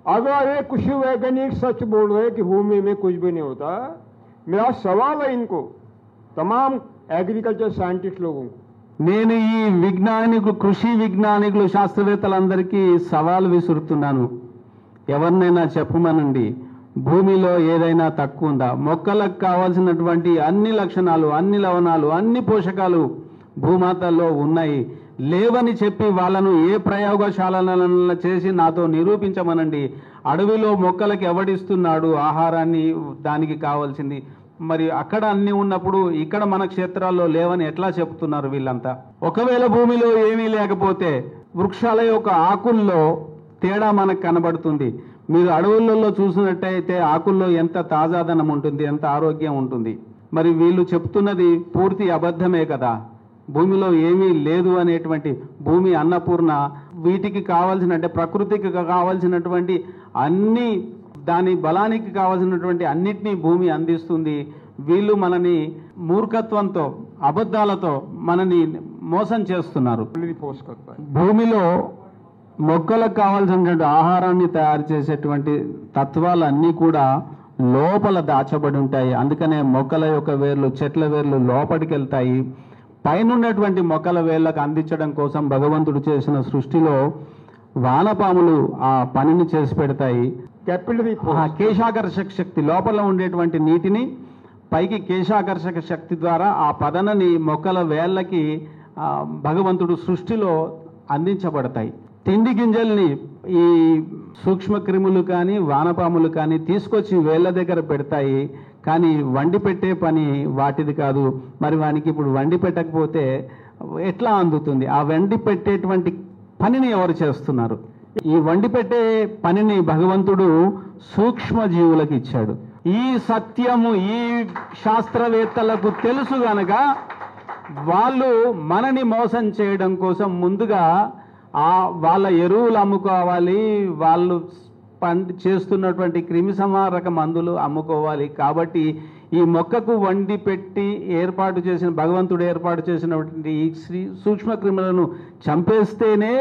अगर ये कुछ वैज्ञानिक सच बोल रहे कि भूमि में कुछ भी नहीं होता, मेरा सवाल है इनको, तमाम एग्रीकल्चर साइंटिस्ट लोगों को, నేను ఈ విజ్ఞానికులు, కృషి విజ్ఞానికులు, శాస్త్రవేత్తలందరికీ సవాల్ విసురుతున్నాను. ఎవరినైనా చెప్పమనండి, భూమిలో ఏదైనా తక్కువ ఉందా? మొక్కలకు కావాల్సినటువంటి అన్ని లక్షణాలు, అన్ని లవణాలు, అన్ని పోషకాలు భూమాతలో ఉన్నాయి. లేవని చెప్పి వాళ్ళను ఏ ప్రయోగశాలలో చేసి నాతో నిరూపించమనండి. అడవిలో మొక్కలకు ఎవడిస్తున్నాడు ఆహారాన్ని, దానికి కావాల్సింది? మరి అక్కడ అన్ని ఉన్నప్పుడు ఇక్కడ మన క్షేత్రాల్లో లేవని ఎట్లా చెప్తున్నారు వీళ్ళంతా? ఒకవేళ భూమిలో ఏమీ లేకపోతే వృక్షాల యొక్క ఆకుల్లో తేడా మనకు కనబడుతుంది. మీరు అడవులలో చూసినట్టయితే ఆకుల్లో ఎంత తాజాదనం ఉంటుంది, ఎంత ఆరోగ్యం ఉంటుంది. మరి వీళ్ళు చెప్తున్నది పూర్తి అబద్ధమే కదా. భూమిలో ఏమీ లేదు అనేటువంటి, భూమి అన్నపూర్ణ, వీటికి కావాల్సిన, అంటే ప్రకృతికి కావాల్సినటువంటి అన్ని, దాని బలానికి కావాల్సినటువంటి అన్నిటినీ భూమి అందిస్తుంది. వీళ్ళు మనని మూర్ఖత్వంతో, అబద్ధాలతో మనని మోసం చేస్తున్నారు. భూమిలో మొక్కలకు కావాల్సినటువంటి ఆహారాన్ని తయారు చేసేటువంటి తత్వాలన్నీ కూడా లోపల దాచబడి ఉంటాయి. అందుకనే మొక్కల యొక్క వేర్లు, చెట్ల వేర్లు లోపలికి వెళ్తాయి. పైనున్నటువంటి మొక్కల వేర్లకు అందించడం కోసం భగవంతుడు చేసిన సృష్టిలో వానపాములు ఆ పనిని చేసి పెడతాయి. కేశాకర్షక శక్తి, లోపల ఉండేటువంటి నీటిని పైకి కేశాకర్షక శక్తి ద్వారా ఆ పదనని మొక్కల వేళ్ళకి భగవంతుడు సృష్టిలో అందించబడతాయి. తిండి గింజల్ని ఈ సూక్ష్మ క్రిములు కానీ వానపాములు కానీ తీసుకొచ్చి వేళ్ళ దగ్గర పెడతాయి. కానీ వండి పెట్టే పని వాటిది కాదు. మరి వానికి ఇప్పుడు వండి పెట్టకపోతే ఎట్లా అందుతుంది? ఆ వండి పెట్టేటువంటి పనిని ఎవరు చేస్తున్నారు? ఈ వండి పెట్టే పనిని భగవంతుడు సూక్ష్మ జీవులకు ఇచ్చాడు. ఈ సత్యము ఈ శాస్త్రవేత్తలకు తెలుసు గనక వాళ్ళు మనని మోసం చేయడం కోసం ముందుగా వాళ్ళ ఎరువులు అమ్ముకోవాలి, వాళ్ళు చేస్తున్నటువంటి క్రిమి సంహారక మందులు అమ్ముకోవాలి. కాబట్టి ఈ మొక్కకు వండి పెట్టి ఏర్పాటు చేసిన, భగవంతుడు ఏర్పాటు చేసినటువంటి ఈ సూక్ష్మ క్రిములను చంపేస్తేనే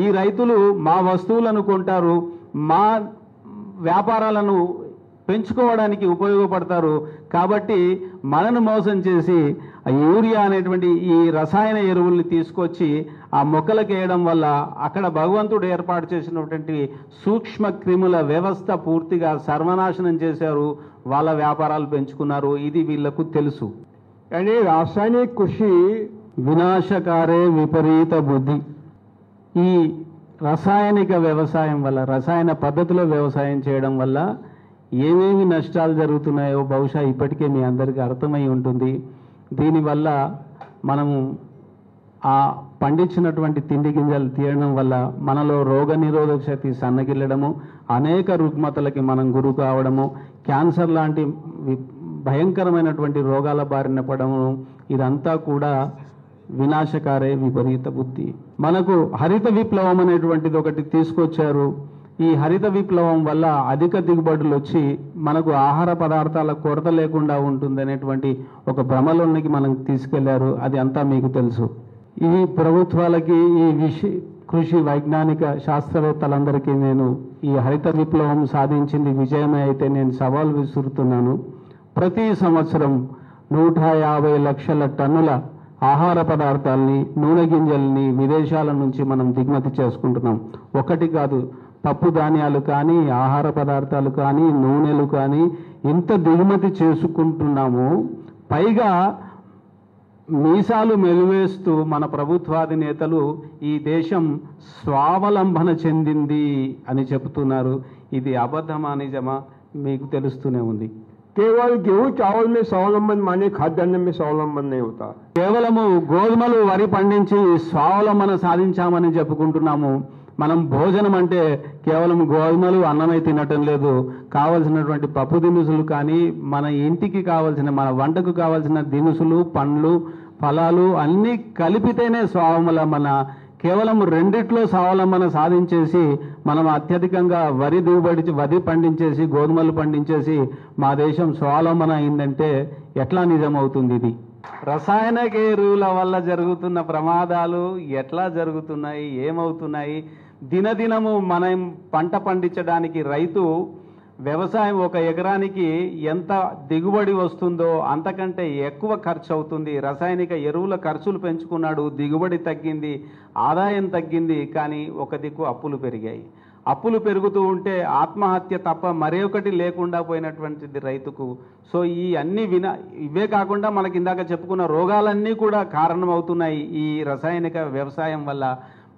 ఈ రైతులు మా వస్తువులను కొంటారు, మా వ్యాపారాలను పెంచుకోవడానికి ఉపయోగపడతారు. కాబట్టి మనను మోసం చేసి యూరియా అనేటువంటి ఈ రసాయన ఎరువుల్ని తీసుకొచ్చి ఆ మొక్కలకు వేయడం వల్ల అక్కడ భగవంతుడు ఏర్పాటు చేసినటువంటి సూక్ష్మ క్రిముల వ్యవస్థ పూర్తిగా సర్వనాశనం చేశారు. వాళ్ళ వ్యాపారాలు పెంచుకున్నారు. ఇది వీళ్లకు తెలుసు. కానీ రాసాయనిక కృషి వినాశకారే విపరీత బుద్ధి. ఈ రసాయనిక వ్యవసాయం వల్ల, రసాయన పద్ధతిలో వ్యవసాయం చేయడం వల్ల ఏమేమి నష్టాలు జరుగుతున్నాయో బహుశా ఇప్పటికే మీ అందరికీ అర్థమై ఉంటుంది. దీనివల్ల మనము ఆ పండించినటువంటి తిండి గింజలు తీయడం వల్ల మనలో రోగ నిరోధక శక్తి సన్నగిల్లడము, అనేక రుగ్మతలకి మనం గురి కావడము, క్యాన్సర్ లాంటి భయంకరమైనటువంటి రోగాల బారిన పడము, ఇదంతా కూడా వినాశకారే విపరీత బుద్ధి. మనకు హరిత విప్లవం అనేటువంటిది ఒకటి తీసుకొచ్చారు. ఈ హరిత విప్లవం వల్ల అధిక దిగుబడులు వచ్చి మనకు ఆహార పదార్థాల కొరత లేకుండా ఉంటుంది అనేటువంటి ఒక భ్రమలోనికి మనకు తీసుకెళ్లారు. అది అంతా మీకు తెలుసు. ఈ ప్రభుత్వాలకి, ఈ కృషి వైజ్ఞానిక శాస్త్రవేత్తలందరికీ నేను ఈ హరిత విప్లవం సాధించింది విజయమే అయితే నేను సవాల్ విసురుతున్నాను. ప్రతి సంవత్సరం 150 లక్షల టన్నుల ఆహార పదార్థాలని, నూనె గింజల్ని విదేశాల నుంచి మనం దిగుమతి చేసుకుంటున్నాం. ఒకటి కాదు, పప్పు ధాన్యాలు కానీ, ఆహార పదార్థాలు కానీ, నూనెలు కానీ ఇంత దిగుమతి చేసుకుంటున్నాము. పైగా మీసాలు మెలివేస్తూ మన ప్రభుత్వాధినేతలు ఈ దేశం స్వావలంబన చెందింది అని చెబుతున్నారు. ఇది అబద్ధమా నిజమా మీకు తెలుస్తూనే ఉంది. केवल गेहूं चावल में स्वावलंबन माने खाद्यान्न में स्वावलंबन नहीं होता. కేవలము గోధుమలు వరి పండించి స్వావలంబన సాధించామని చెప్పుకుంటున్నాము. మనం భోజనం అంటే కేవలం గోధుమలు అన్నమై తినటం లేదు. కావలసినటువంటి పప్పు దినుసులు కానీ, మన ఇంటికి కావలసిన, మన వంటకు కావలసిన దినుసులు, పండ్లు, ఫలాలు అన్నీ కలిపితేనే స్వావలంబన. కేవలం రెండిట్లో స్వావలంబన సాధించేసి మనం అత్యధికంగా వరి పండించేసి, గోధుమలు పండించేసి మా దేశం స్వావలంబన అయిందంటే ఎట్లా నిజమవుతుంది? ఇది రసాయనిక ఎరువుల వల్ల జరుగుతున్న ప్రమాదాలు ఎట్లా జరుగుతున్నాయి, ఏమవుతున్నాయి? దినదినము మనం పంట పండించడానికి రైతు వ్యవసాయం ఒక ఎకరానికి ఎంత దిగుబడి వస్తుందో అంతకంటే ఎక్కువ ఖర్చు అవుతుంది. రసాయనిక ఎరువుల ఖర్చులు పెంచుకున్నాడు, దిగుబడి తగ్గింది, ఆదాయం తగ్గింది. కానీ ఒక దిక్కు అప్పులు పెరిగాయి. అప్పులు పెరుగుతూ ఉంటే ఆత్మహత్య తప్ప మరొకటి లేకుండా పోయినటువంటిది రైతుకు. సో ఈ అన్ని ఇవే కాకుండా మనకి ఇందాక చెప్పుకున్న రోగాలన్నీ కూడా కారణమవుతున్నాయి ఈ రసాయనిక వ్యవసాయం వల్ల.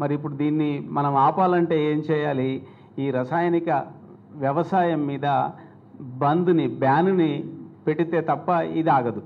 మరి ఇప్పుడు దీన్ని మనం ఆపాలంటే ఏం చేయాలి? ఈ రసాయనిక వ్యవసాయం మీద బ్యాన్ని పెడితే తప్ప ఇది ఆగదు.